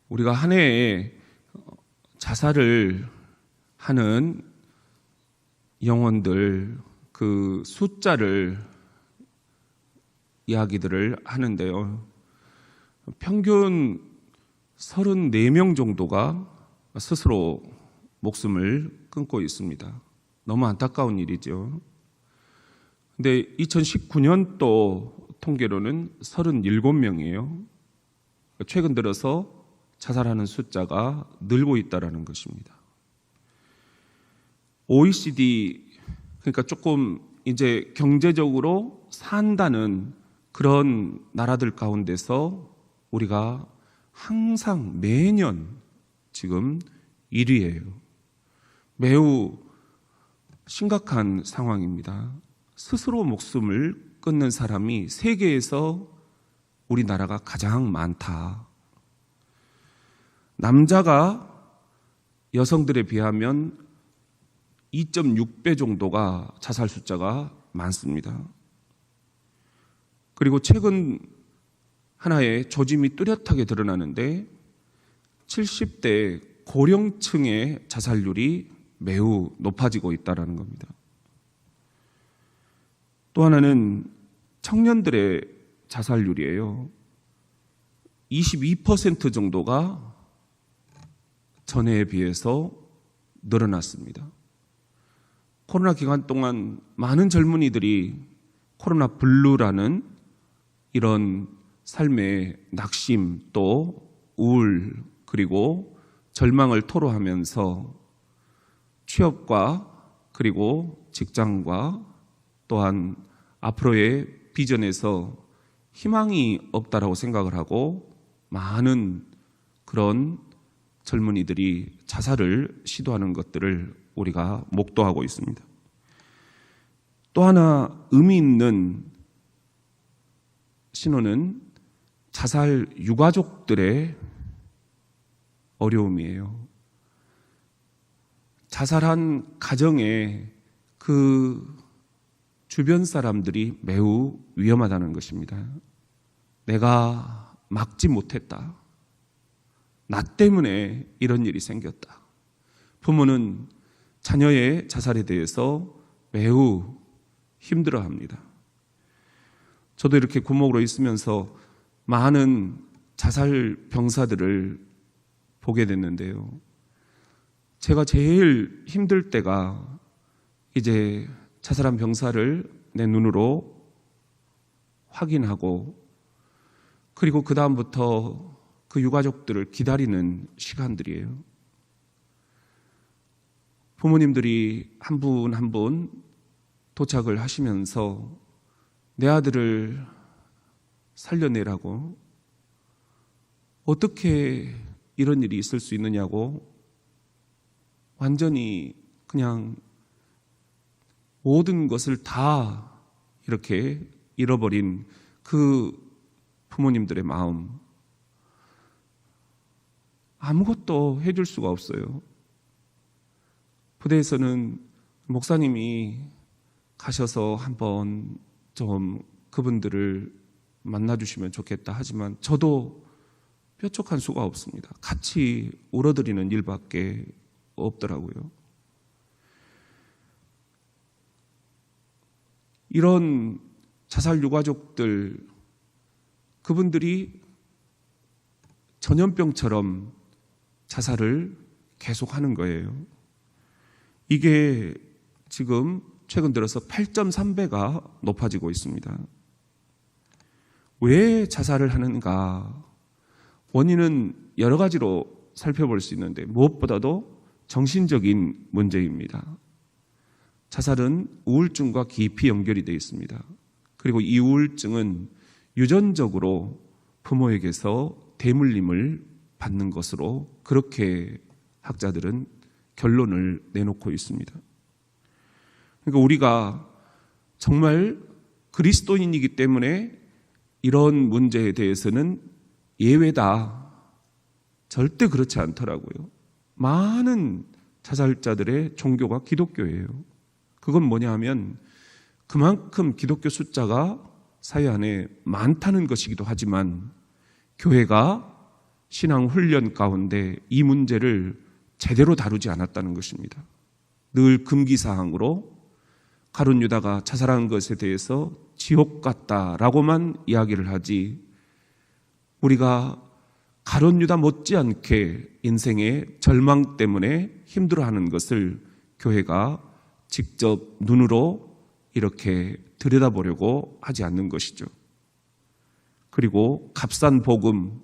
우리가 한 해에 자살을 하는 영혼들 그 숫자를 이야기들을 하는데요. 평균 34명 정도가 스스로 목숨을 끊고 있습니다. 너무 안타까운 일이죠. 근데 2019년도 통계로는 37명이에요. 최근 들어서 자살하는 숫자가 늘고 있다는 것입니다. OECD, 그러니까 조금 이제 경제적으로 산다는 그런 나라들 가운데서 우리가 항상 매년 지금 1위예요. 매우 심각한 상황입니다. 스스로 목숨을 끊는 사람이 세계에서 우리나라가 가장 많다. 남자가 여성들에 비하면 2.6배 정도가 자살 숫자가 많습니다. 그리고 최근 하나의 조짐이 뚜렷하게 드러나는데 70대 고령층의 자살률이 매우 높아지고 있다는 겁니다. 또 하나는 청년들의 자살률이에요. 22% 정도가 전해에 비해서 늘어났습니다. 코로나 기간 동안 많은 젊은이들이 코로나 블루라는 이런 삶의 낙심 또 우울 그리고 절망을 토로하면서 취업과 그리고 직장과 또한 앞으로의 비전에서 희망이 없다라고 생각을 하고 많은 그런 젊은이들이 자살을 시도하는 것들을 우리가 목도하고 있습니다. 또 하나 의미 있는 신호는 자살 유가족들의 어려움이에요. 자살한 가정에 그 주변 사람들이 매우 위험하다는 것입니다. 내가 막지 못했다. 나 때문에 이런 일이 생겼다. 부모는 자녀의 자살에 대해서 매우 힘들어합니다. 저도 이렇게 구목으로 있으면서 많은 자살 병사들을 보게 됐는데요. 제가 제일 힘들 때가 이제 자살한 병사를 내 눈으로 확인하고 그리고 그 다음부터 그 유가족들을 기다리는 시간들이에요. 부모님들이 한 분 한 분 도착을 하시면서 내 아들을 살려내라고 어떻게 이런 일이 있을 수 있느냐고 완전히 그냥 모든 것을 다 이렇게 잃어버린 그 부모님들의 마음 아무것도 해줄 수가 없어요. 부대에서는 목사님이 가셔서 한번 좀 그분들을 만나주시면 좋겠다 하지만 저도 뾰족한 수가 없습니다. 같이 울어드리는 일밖에 없더라고요. 이런 자살 유가족들 그분들이 전염병처럼 자살을 계속하는 거예요. 이게 지금 최근 들어서 8.3배가 높아지고 있습니다. 왜 자살을 하는가? 원인은 여러 가지로 살펴볼 수 있는데 무엇보다도 정신적인 문제입니다. 자살은 우울증과 깊이 연결이 되어 있습니다. 그리고 이 우울증은 유전적으로 부모에게서 대물림을 받는 것으로 그렇게 학자들은 결론을 내놓고 있습니다. 그러니까 우리가 정말 그리스도인이기 때문에 이런 문제에 대해서는 예외다. 절대 그렇지 않더라고요. 많은 자살자들의 종교가 기독교예요. 그건 뭐냐 하면 그만큼 기독교 숫자가 사회 안에 많다는 것이기도 하지만 교회가 신앙 훈련 가운데 이 문제를 제대로 다루지 않았다는 것입니다. 늘 금기사항으로 가룟 유다가 자살한 것에 대해서 지옥 같다라고만 이야기를 하지, 우리가 가룟 유다 못지않게 인생의 절망 때문에 힘들어하는 것을 교회가 직접 눈으로 이렇게 들여다보려고 하지 않는 것이죠. 그리고 값싼 복음,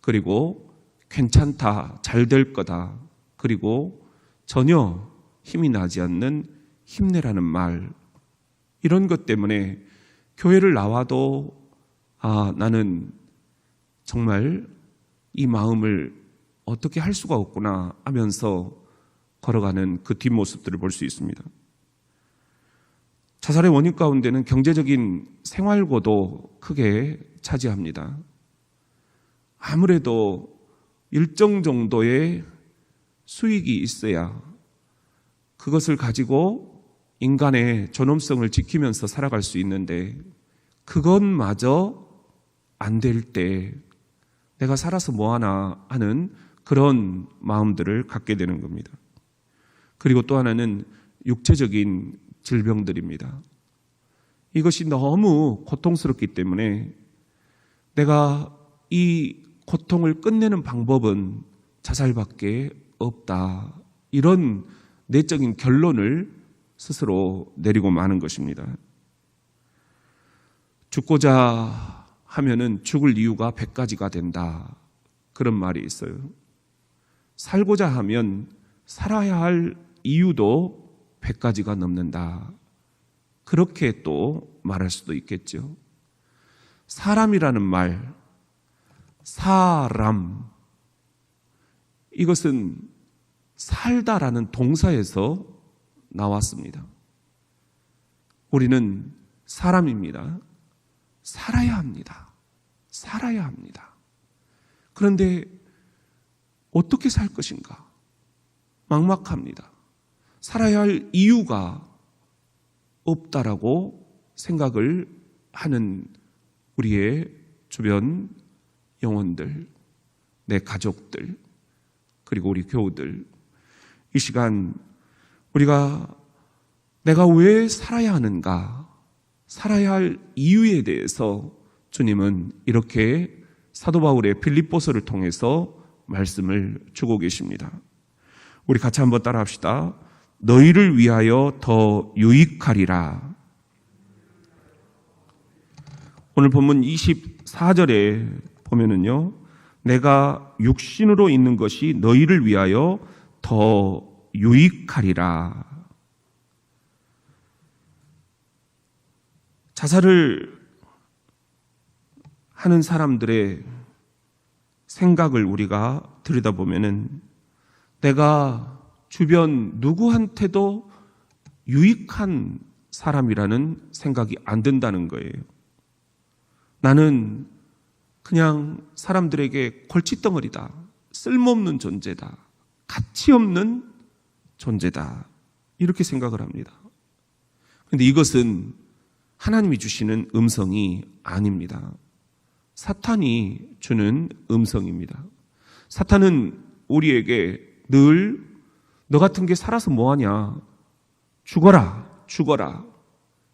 그리고 괜찮다, 잘 될 거다, 그리고 전혀 힘이 나지 않는 힘내라는 말, 이런 것 때문에 교회를 나와도 나는 정말 이 마음을 어떻게 할 수가 없구나 하면서 걸어가는 그 뒷모습들을 볼 수 있습니다. 자살의 원인 가운데는 경제적인 생활고도 크게 차지합니다. 아무래도 일정 정도의 수익이 있어야 그것을 가지고 인간의 존엄성을 지키면서 살아갈 수 있는데, 그것마저 안 될 때 내가 살아서 뭐하나 하는 그런 마음들을 갖게 되는 겁니다. 그리고 또 하나는 육체적인 질병들입니다. 이것이 너무 고통스럽기 때문에 내가 이 고통을 끝내는 방법은 자살밖에 없다, 이런 내적인 결론을 스스로 내리고 마는 것입니다. 죽고자 하면은 죽을 이유가 100가지가 된다, 그런 말이 있어요. 살고자 하면 살아야 할 이유도 100가지가 넘는다, 그렇게 또 말할 수도 있겠죠. 사람이라는 말, 사람, 이것은 살다라는 동사에서 나왔습니다. 우리는 사람입니다. 살아야 합니다. 살아야 합니다. 그런데 어떻게 살 것인가? 막막합니다. 살아야 할 이유가 없다라고 생각을 하는 우리의 주변 영혼들, 내 가족들, 그리고 우리 교우들, 이 시간 우리가 내가 왜 살아야 하는가, 살아야 할 이유에 대해서 주님은 이렇게 사도 바울의 빌립보서를 통해서 말씀을 주고 계십니다. 우리 같이 한번 따라합시다. 너희를 위하여 더 유익하리라. 오늘 본문 24절에 보면은요, 내가 육신으로 있는 것이 너희를 위하여 더 유익하리라. 자살을 하는 사람들의 생각을 우리가 들여다보면은 내가 주변 누구한테도 유익한 사람이라는 생각이 안 든다는 거예요. 나는 그냥 사람들에게 골칫덩어리다, 쓸모없는 존재다, 가치 없는 존재다, 이렇게 생각을 합니다. 그런데 이것은 하나님이 주시는 음성이 아닙니다. 사탄이 주는 음성입니다. 사탄은 우리에게 늘 너 같은 게 살아서 뭐하냐, 죽어라, 죽어라,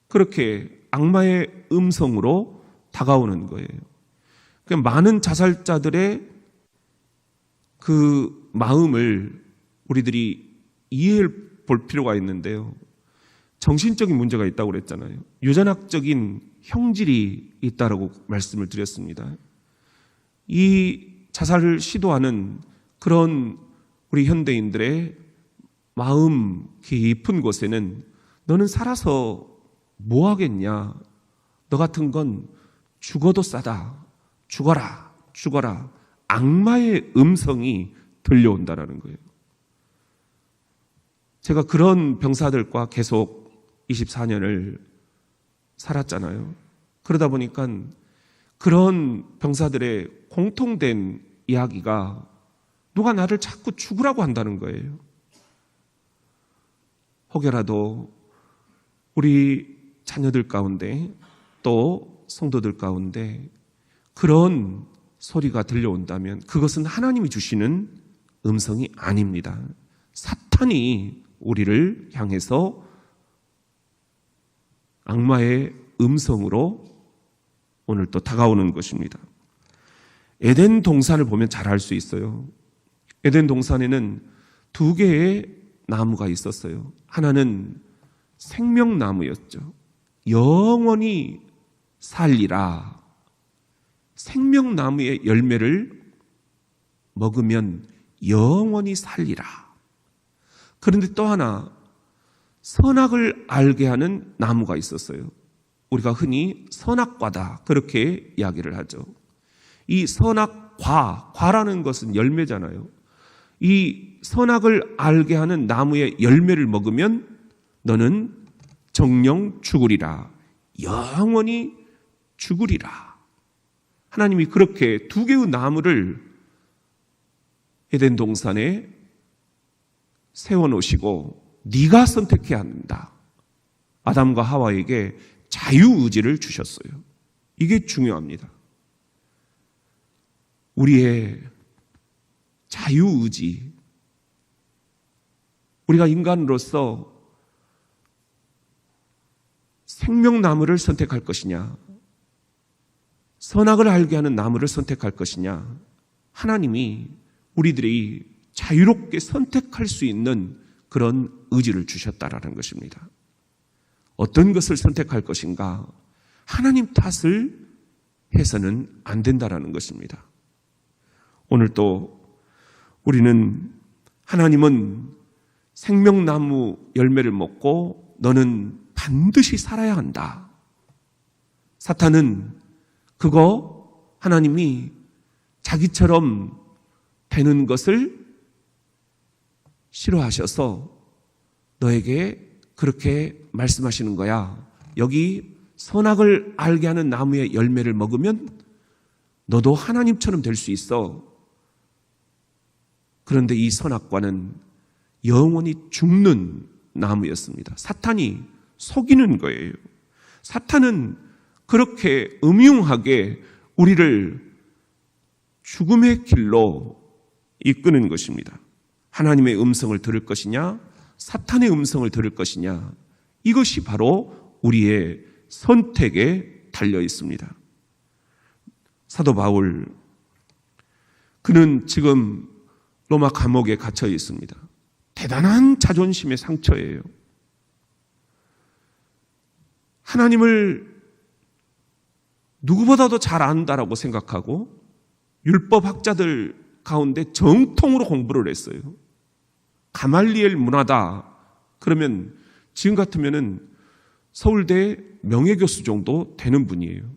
그렇게 악마의 음성으로 다가오는 거예요. 그러니까 많은 자살자들의 그 마음을 우리들이 이해해 볼 필요가 있는데요. 정신적인 문제가 있다고 그랬잖아요. 유전학적인 형질이 있다라고 말씀을 드렸습니다. 이 자살을 시도하는 그런 우리 현대인들의 마음 깊은 곳에는 너는 살아서 뭐 하겠냐, 너 같은 건 죽어도 싸다, 죽어라, 죽어라, 악마의 음성이 들려온다라는 거예요. 제가 그런 병사들과 계속 24년을 살았잖아요. 그러다 보니까 그런 병사들의 공통된 이야기가 누가 나를 자꾸 죽으라고 한다는 거예요. 혹여라도 우리 자녀들 가운데 또 성도들 가운데 그런 소리가 들려온다면 그것은 하나님이 주시는 음성이 아닙니다. 사탄이 우리를 향해서 악마의 음성으로 오늘 또 다가오는 것입니다. 에덴 동산을 보면 잘 알 수 있어요. 에덴 동산에는 두 개의 나무가 있었어요. 하나는 생명나무였죠. 영원히 살리라. 생명나무의 열매를 먹으면 영원히 살리라. 그런데 또 하나 선악을 알게 하는 나무가 있었어요. 우리가 흔히 선악과다 그렇게 이야기를 하죠. 이 과라는 것은 열매잖아요. 이 선악을 알게 하는 나무의 열매를 먹으면 너는 정령 죽으리라. 영원히 죽으리라. 하나님이 그렇게 두 개의 나무를 에덴 동산에 세워놓으시고 네가 선택해야 한다. 아담과 하와에게 자유의지를 주셨어요. 이게 중요합니다. 우리의 자유의지. 우리가 인간으로서 생명나무를 선택할 것이냐, 선악을 알게 하는 나무를 선택할 것이냐, 하나님이 우리들이 자유롭게 선택할 수 있는 그런 의지를 주셨다라는 것입니다. 어떤 것을 선택할 것인가? 하나님 탓을 해서는 안 된다라는 것입니다. 오늘 또 우리는 하나님은 생명나무 열매를 먹고 너는 반드시 살아야 한다. 사탄은 그거 하나님이 자기처럼 되는 것을 싫어하셔서 너에게 그렇게 말씀하시는 거야. 여기 선악을 알게 하는 나무의 열매를 먹으면 너도 하나님처럼 될 수 있어. 그런데 이 선악과는 영원히 죽는 나무였습니다. 사탄이 속이는 거예요. 사탄은 그렇게 음흉하게 우리를 죽음의 길로 이끄는 것입니다. 하나님의 음성을 들을 것이냐, 사탄의 음성을 들을 것이냐, 이것이 바로 우리의 선택에 달려 있습니다. 사도 바울, 그는 지금 로마 감옥에 갇혀 있습니다. 대단한 자존심의 상처예요. 하나님을 누구보다도 잘 안다라고 생각하고 율법학자들 가운데 정통으로 공부를 했어요. 가말리엘 문화다. 그러면 지금 같으면은 서울대 명예교수 정도 되는 분이에요.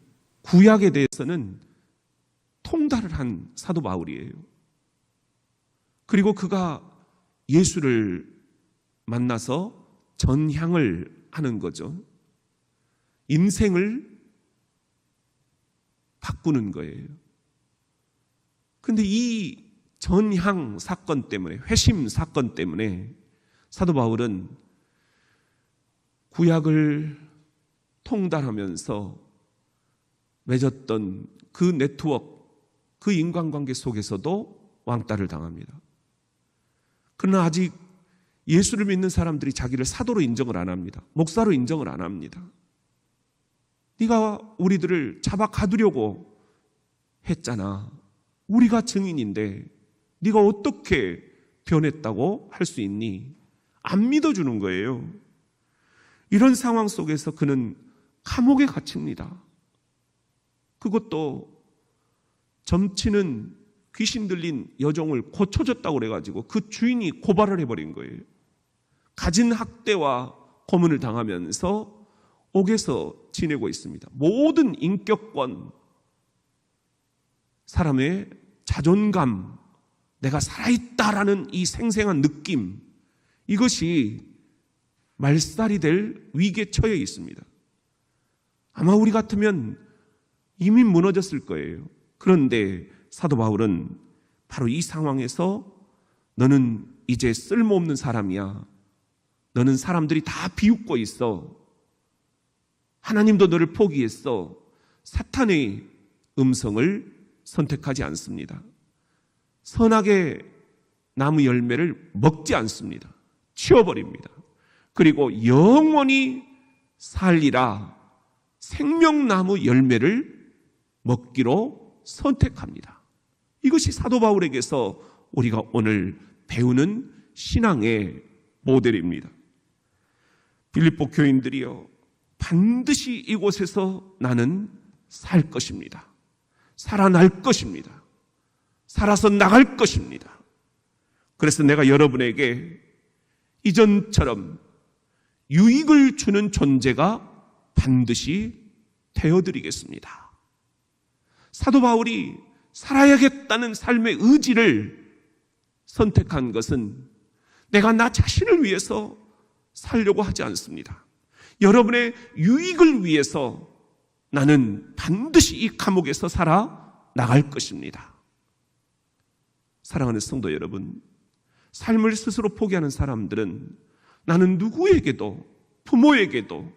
구약에 대해서는 통달을 한 사도 바울이에요. 그리고 그가 예수를 만나서 전향을 하는 거죠. 인생을 바꾸는 거예요. 근데 이 전향 사건 때문에, 회심 사건 때문에 사도 바울은 구약을 통달하면서 맺었던 그 네트워크, 그 인간관계 속에서도 왕따를 당합니다. 그러나 아직 예수를 믿는 사람들이 자기를 사도로 인정을 안 합니다. 목사로 인정을 안 합니다. 네가 우리들을 잡아 가두려고 했잖아. 우리가 증인인데 네가 어떻게 변했다고 할 수 있니? 안 믿어주는 거예요. 이런 상황 속에서 그는 감옥에 갇힙니다. 그것도 점치는 귀신 들린 여종을 고쳐줬다고 그래가지고 그 주인이 고발을 해버린 거예요. 가진 학대와 고문을 당하면서 옥에서 지내고 있습니다. 모든 인격권, 사람의 자존감, 내가 살아있다라는 이 생생한 느낌, 이것이 말살이 될 위기에 처해 있습니다. 아마 우리 같으면 이미 무너졌을 거예요. 그런데 사도 바울은 바로 이 상황에서 너는 이제 쓸모없는 사람이야. 너는 사람들이 다 비웃고 있어. 하나님도 너를 포기했어. 사탄의 음성을 선택하지 않습니다. 선악의 나무 열매를 먹지 않습니다. 치워버립니다. 그리고 영원히 살리라 생명나무 열매를 먹기로 선택합니다. 이것이 사도 바울에게서 우리가 오늘 배우는 신앙의 모델입니다. 빌립보 교인들이여, 반드시 이곳에서 나는 살 것입니다. 살아날 것입니다. 살아서 나갈 것입니다. 그래서 내가 여러분에게 이전처럼 유익을 주는 존재가 반드시 되어드리겠습니다. 사도 바울이 살아야겠다는 삶의 의지를 선택한 것은 내가 나 자신을 위해서 살려고 하지 않습니다. 여러분의 유익을 위해서 나는 반드시 이 감옥에서 살아 나갈 것입니다. 사랑하는 성도 여러분, 삶을 스스로 포기하는 사람들은 나는 누구에게도, 부모에게도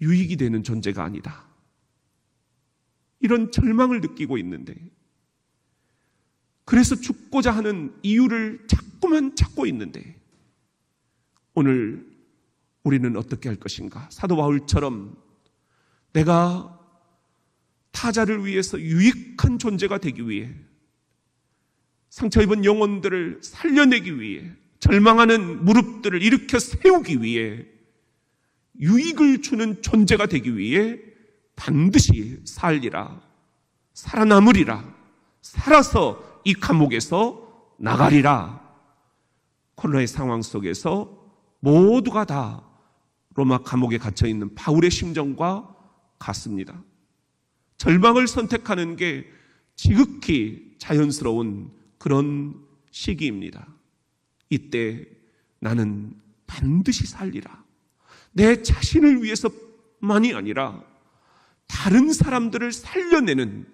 유익이 되는 존재가 아니다, 이런 절망을 느끼고 있는데, 그래서 죽고자 하는 이유를 자꾸만 찾고 있는데, 오늘 우리는 어떻게 할 것인가? 사도 바울처럼 내가 타자를 위해서 유익한 존재가 되기 위해, 상처 입은 영혼들을 살려내기 위해, 절망하는 무릎들을 일으켜 세우기 위해, 유익을 주는 존재가 되기 위해 반드시 살리라, 살아남으리라, 살아서 이 감옥에서 나가리라. 코로나의 상황 속에서 모두가 다 로마 감옥에 갇혀있는 바울의 심정과 같습니다. 절망을 선택하는 게 지극히 자연스러운 그런 시기입니다. 이때 나는 반드시 살리라, 내 자신을 위해서만이 아니라 다른 사람들을 살려내는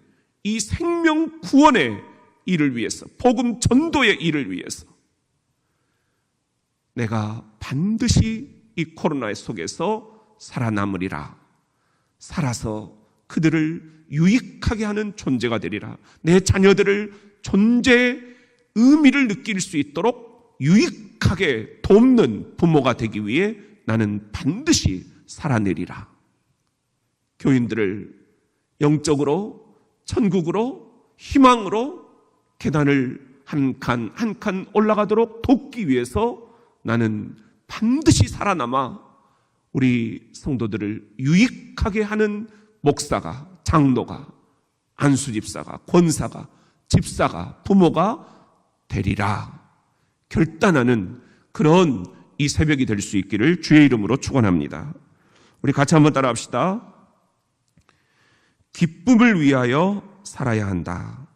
이 생명 구원의 일을 위해서, 복음 전도의 일을 위해서 내가 반드시 이 코로나 속에서 살아남으리라, 살아서 그들을 유익하게 하는 존재가 되리라, 내 자녀들을 존재의 의미를 느낄 수 있도록 유익하게 돕는 부모가 되기 위해 나는 반드시 살아내리라. 교인들을 영적으로, 천국으로, 희망으로 계단을 한 칸 한 칸 올라가도록 돕기 위해서 나는 반드시 살아남아 우리 성도들을 유익하게 하는 목사가, 장로가, 안수집사가, 권사가, 집사가, 부모가 되리라 결단하는 그런 이 새벽이 될 수 있기를 주의 이름으로 축원합니다. 우리 같이 한번 따라합시다. 기쁨을 위하여 살아야 한다.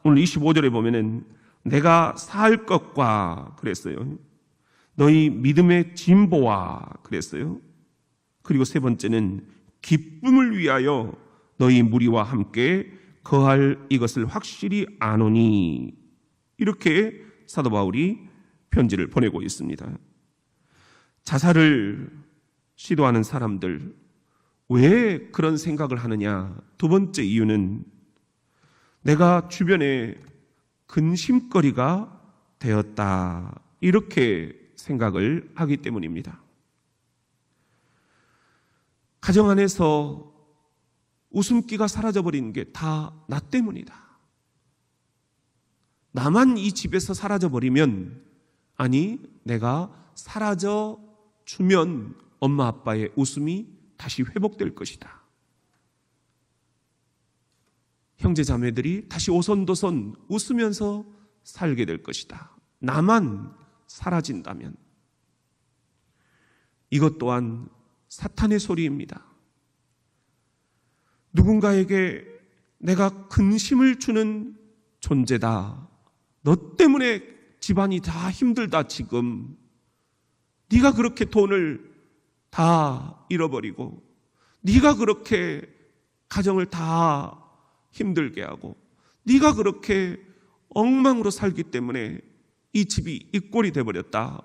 오늘 25절에 보면은 내가 살 것과 그랬어요. 너희 믿음의 진보와 그랬어요. 그리고 세 번째는 기쁨을 위하여 너희 무리와 함께 거할 이것을 확실히 아노니, 이렇게 사도 바울이 편지를 보내고 있습니다. 자살을 시도하는 사람들, 왜 그런 생각을 하느냐? 두 번째 이유는 내가 주변에 근심거리가 되었다, 이렇게 생각을 하기 때문입니다. 가정 안에서 웃음기가 사라져버린 게 다 나 때문이다. 나만 이 집에서 사라져버리면, 아니 내가 사라져주면 엄마 아빠의 웃음이 다시 회복될 것이다. 형제 자매들이 다시 오손도손 웃으면서 살게 될 것이다. 나만 사라진다면. 이것 또한 사탄의 소리입니다. 누군가에게 내가 근심을 주는 존재다. 너 때문에 집안이 다 힘들다. 지금 네가 그렇게 돈을 다 잃어버리고, 네가 그렇게 가정을 다 힘들게 하고, 네가 그렇게 엉망으로 살기 때문에 이 집이 이 꼴이 돼버렸다.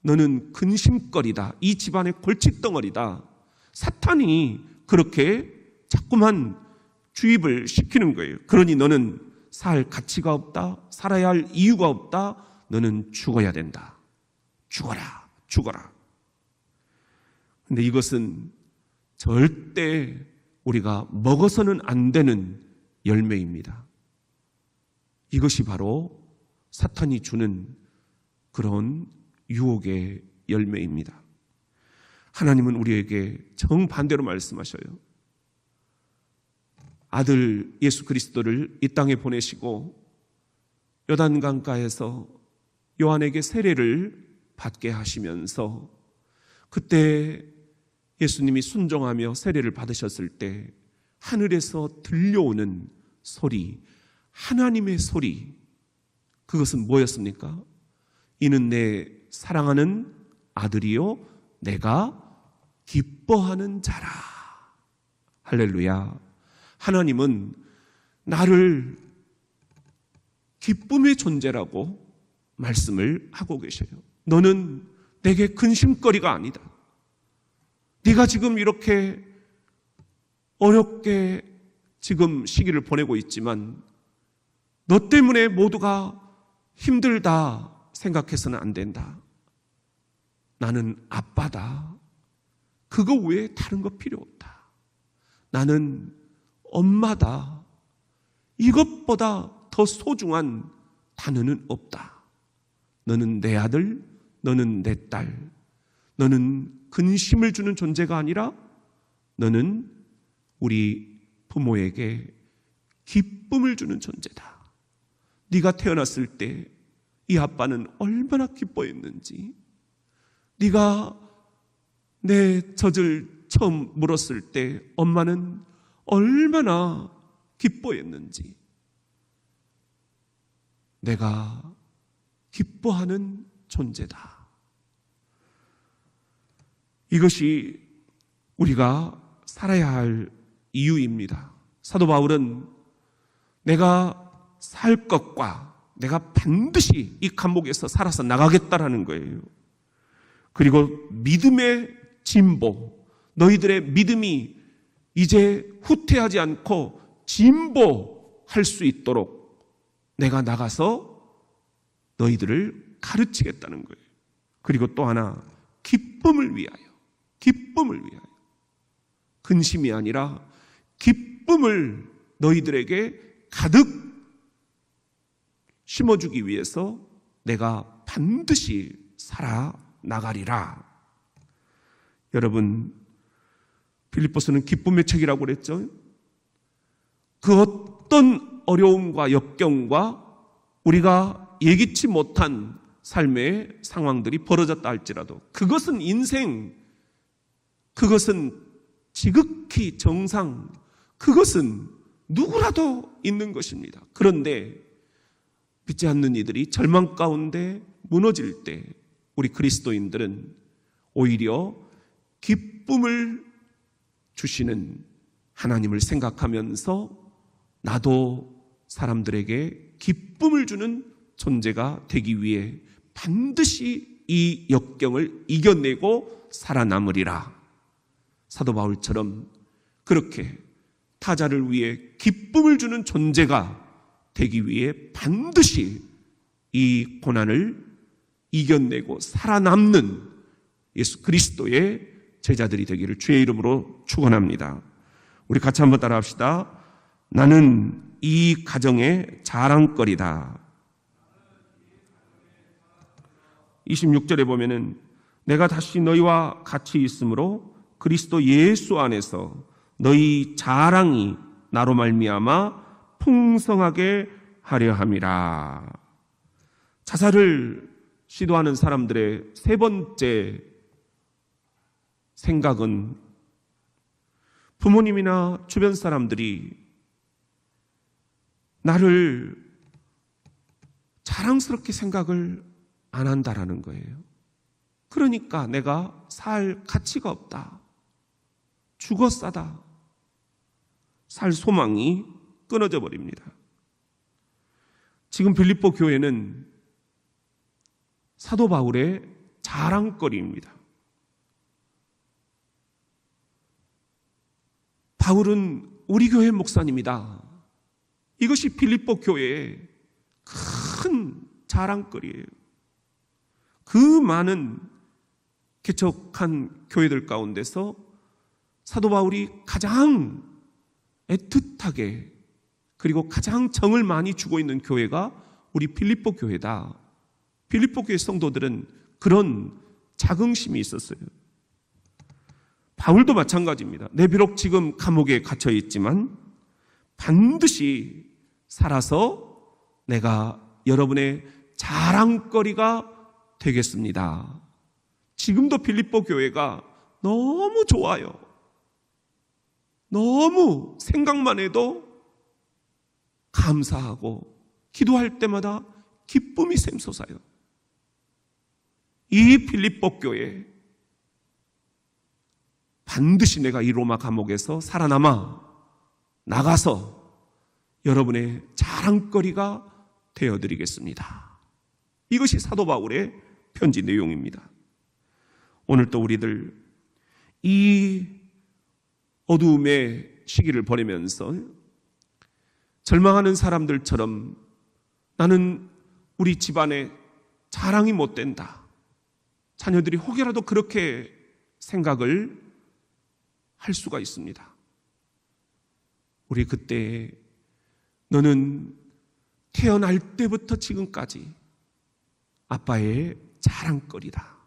너는 근심거리다. 이 집안의 골칫덩어리다. 사탄이 그렇게 자꾸만 주입을 시키는 거예요. 그러니 너는 살 가치가 없다. 살아야 할 이유가 없다. 너는 죽어야 된다. 죽어라. 죽어라. 근데 이것은 절대 우리가 먹어서는 안 되는 열매입니다. 이것이 바로 사탄이 주는 그런 유혹의 열매입니다. 하나님은 우리에게 정반대로 말씀하셔요. 아들 예수 그리스도를 이 땅에 보내시고 요단강가에서 요한에게 세례를 받게 하시면서 그때 예수님이 순종하며 세례를 받으셨을 때 하늘에서 들려오는 소리, 하나님의 소리, 그것은 뭐였습니까? 이는 내 사랑하는 아들이요 내가 기뻐하는 자라. 할렐루야. 하나님은 나를 기쁨의 존재라고 말씀을 하고 계셔요. 너는 내게 근심거리가 아니다. 네가 지금 이렇게 어렵게 지금 시기를 보내고 있지만 너 때문에 모두가 힘들다 생각해서는 안 된다. 나는 아빠다. 그거 외에 다른 거 필요 없다. 나는 엄마다. 이것보다 더 소중한 단어는 없다. 너는 내 아들, 너는 내 딸. 너는 근심을 주는 존재가 아니라 너는 우리 부모에게 기쁨을 주는 존재다. 네가 태어났을 때 이 아빠는 얼마나 기뻐했는지, 네가 내 젖을 처음 물었을 때 엄마는 얼마나 기뻐했는지, 내가 기뻐하는 존재다. 이것이 우리가 살아야 할 이유입니다. 사도 바울은 내가 살 것과 내가 반드시 이 감옥에서 살아서 나가겠다라는 거예요. 그리고 믿음의 진보, 너희들의 믿음이 이제 후퇴하지 않고 진보할 수 있도록 내가 나가서 너희들을 가르치겠다는 거예요. 그리고 또 하나, 기쁨을 위하여, 기쁨을 위하여. 근심이 아니라 기쁨을 너희들에게 가득 심어주기 위해서 내가 반드시 살아나가리라. 여러분, 빌립보서는 기쁨의 책이라고 그랬죠. 그 어떤 어려움과 역경과 우리가 예기치 못한 삶의 상황들이 벌어졌다 할지라도 그것은 인생, 그것은 지극히 정상, 그것은 누구라도 있는 것입니다. 그런데 믿지 않는 이들이 절망 가운데 무너질 때 우리 그리스도인들은 오히려 기쁨을 주시는 하나님을 생각하면서 나도 사람들에게 기쁨을 주는 존재가 되기 위해 반드시 이 역경을 이겨내고 살아남으리라. 사도 바울처럼 그렇게 타자를 위해 기쁨을 주는 존재가 되기 위해 반드시 이 고난을 이겨내고 살아남는 예수 그리스도의 제자들이 되기를 주의 이름으로 축원합니다. 우리 같이 한번 따라합시다. 나는 이 가정의 자랑거리다. 26절에 보면은 내가 다시 너희와 같이 있으므로 그리스도 예수 안에서 너희 자랑이 나로 말미암아 풍성하게 하려 함이라. 자살을 시도하는 사람들의 세 번째 생각은 부모님이나 주변 사람들이 나를 자랑스럽게 생각을 안 한다라는 거예요. 그러니까 내가 살 가치가 없다. 죽어 싸다. 살 소망이 끊어져 버립니다. 지금 빌립보 교회는 사도 바울의 자랑거리입니다. 바울은 우리 교회 목사님이다. 이것이 빌립보 교회의 큰 자랑거리예요. 그 많은 개척한 교회들 가운데서 사도 바울이 가장 애틋하게 그리고 가장 정을 많이 주고 있는 교회가 우리 빌립보 교회다. 빌립보 교회 성도들은 그런 자긍심이 있었어요. 바울도 마찬가지입니다. 내 비록 지금 감옥에 갇혀 있지만 반드시 살아서 내가 여러분의 자랑거리가 되겠습니다. 지금도 빌립보 교회가 너무 좋아요. 너무 생각만 해도 감사하고 기도할 때마다 기쁨이 샘솟아요. 이 빌립보 교회 반드시 내가 이 로마 감옥에서 살아남아 나가서 여러분의 자랑거리가 되어드리겠습니다. 이것이 사도 바울의 편지 내용입니다. 오늘 또 우리들 이 어두움의 시기를 보내면서 절망하는 사람들처럼 나는 우리 집안에 자랑이 못 된다. 자녀들이 혹여라도 그렇게 생각을 할 수가 있습니다. 우리 그때 너는 태어날 때부터 지금까지 아빠의 자랑거리다.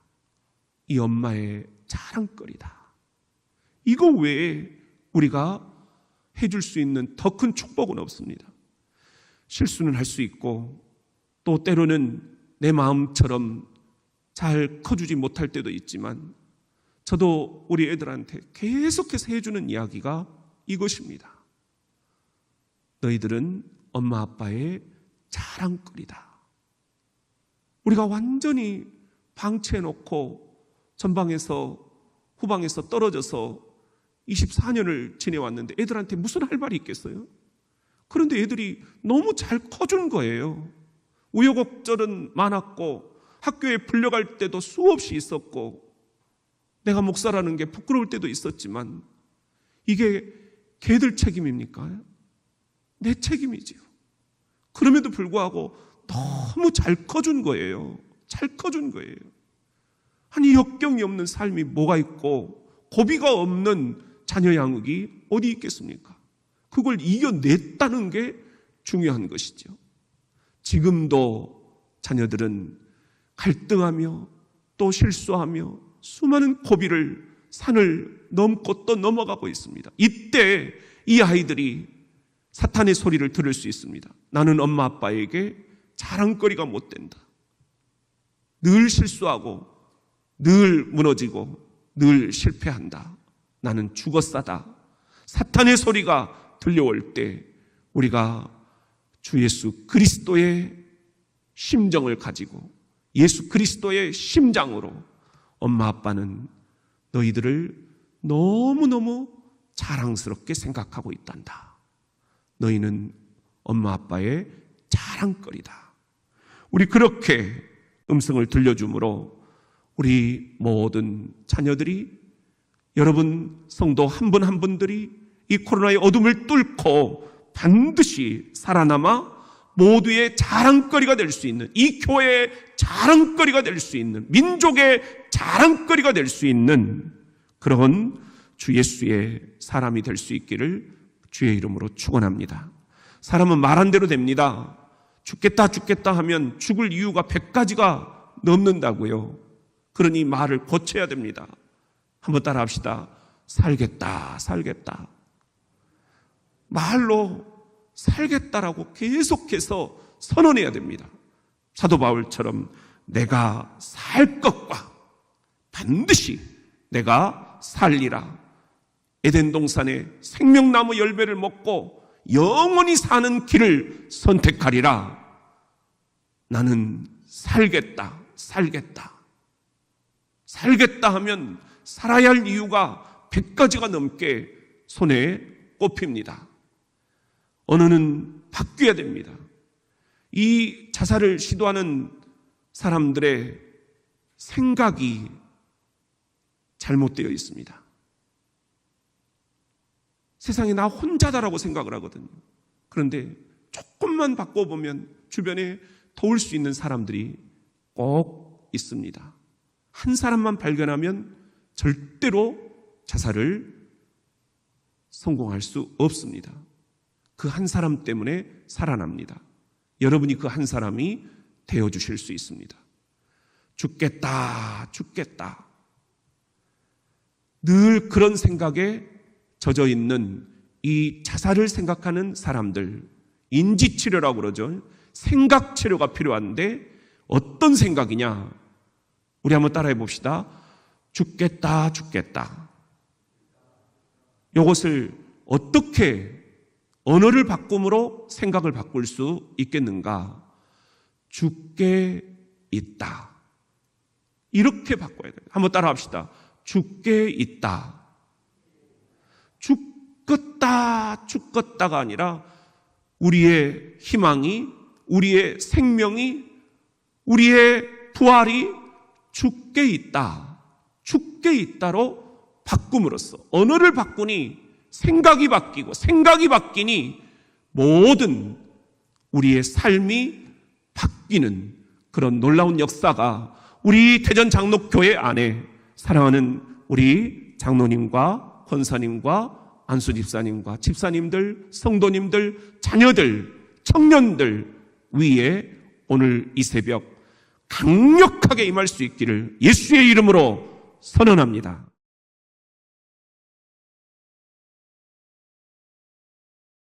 이 엄마의 자랑거리다. 이거 외에 우리가 해줄 수 있는 더 큰 축복은 없습니다. 실수는 할 수 있고 또 때로는 내 마음처럼 잘 커주지 못할 때도 있지만 저도 우리 애들한테 계속해서 해주는 이야기가 이것입니다. 너희들은 엄마 아빠의 자랑거리다. 우리가 완전히 방치해놓고 전방에서 후방에서 떨어져서 24년을 지내왔는데 애들한테 무슨 할 말이 있겠어요? 그런데 애들이 너무 잘 커준 거예요. 우여곡절은 많았고 학교에 불려갈 때도 수없이 있었고 내가 목사라는 게 부끄러울 때도 있었지만 이게 걔들 책임입니까? 내 책임이지요. 그럼에도 불구하고 너무 잘 커준 거예요. 잘 커준 거예요. 아니 역경이 없는 삶이 뭐가 있고 고비가 없는 자녀 양육이 어디 있겠습니까? 그걸 이겨냈다는 게 중요한 것이죠. 지금도 자녀들은 갈등하며 또 실수하며 수많은 고비를 산을 넘고 또 넘어가고 있습니다. 이때 이 아이들이 사탄의 소리를 들을 수 있습니다. 나는 엄마 아빠에게 자랑거리가 못 된다. 늘 실수하고 늘 무너지고 늘 실패한다. 나는 죽었사다. 사탄의 소리가 들려올 때 우리가 주 예수 그리스도의 심정을 가지고 예수 그리스도의 심장으로 엄마 아빠는 너희들을 너무너무 자랑스럽게 생각하고 있단다. 너희는 엄마 아빠의 자랑거리다. 우리 그렇게 음성을 들려주므로 우리 모든 자녀들이 여러분 성도 한 분 한 분들이 이 코로나의 어둠을 뚫고 반드시 살아남아 모두의 자랑거리가 될 수 있는, 이 교회의 자랑거리가 될 수 있는, 민족의 자랑거리가 될 수 있는 그런 주 예수의 사람이 될 수 있기를 주의 이름으로 축원합니다. 사람은 말한 대로 됩니다. 죽겠다 죽겠다 하면 죽을 이유가 100가지가 넘는다고요. 그러니 말을 고쳐야 됩니다. 한번 따라 합시다. 살겠다 살겠다. 말로 살겠다라고 계속해서 선언해야 됩니다. 사도 바울처럼 내가 살 것과 반드시 내가 살리라. 에덴 동산의 생명나무 열매를 먹고 영원히 사는 길을 선택하리라. 나는 살겠다 살겠다. 살겠다 하면 살아야 할 이유가 100가지가 넘게 손에 꼽힙니다. 언어는 바뀌어야 됩니다. 이 자살을 시도하는 사람들의 생각이 잘못되어 있습니다. 세상에 나 혼자다라고 생각을 하거든요. 그런데 조금만 바꿔보면 주변에 도울 수 있는 사람들이 꼭 있습니다. 한 사람만 발견하면 절대로 자살을 성공할 수 없습니다. 그 한 사람 때문에 살아납니다. 여러분이 그 한 사람이 되어주실 수 있습니다. 죽겠다, 죽겠다. 늘 그런 생각에 젖어 있는 이 자살을 생각하는 사람들, 인지치료라고 그러죠. 생각치료가 필요한데 어떤 생각이냐? 우리 한번 따라해 봅시다. 죽겠다, 죽겠다. 이것을 어떻게 언어를 바꿈으로 생각을 바꿀 수 있겠는가? 죽게 있다. 이렇게 바꿔야 돼요. 한번 따라 합시다. 죽게 있다. 죽겠다, 죽겠다가 아니라 우리의 희망이, 우리의 생명이, 우리의 부활이 죽게 있다. 죽게 있다로 바꿈으로써 언어를 바꾸니 생각이 바뀌고 생각이 바뀌니 모든 우리의 삶이 바뀌는 그런 놀라운 역사가 우리 대전장로교회 안에 사랑하는 우리 장로님과 권사님과 안수집사님과 집사님들, 성도님들, 자녀들, 청년들 위에 오늘 이 새벽 강력하게 임할 수 있기를 예수의 이름으로 선언합니다.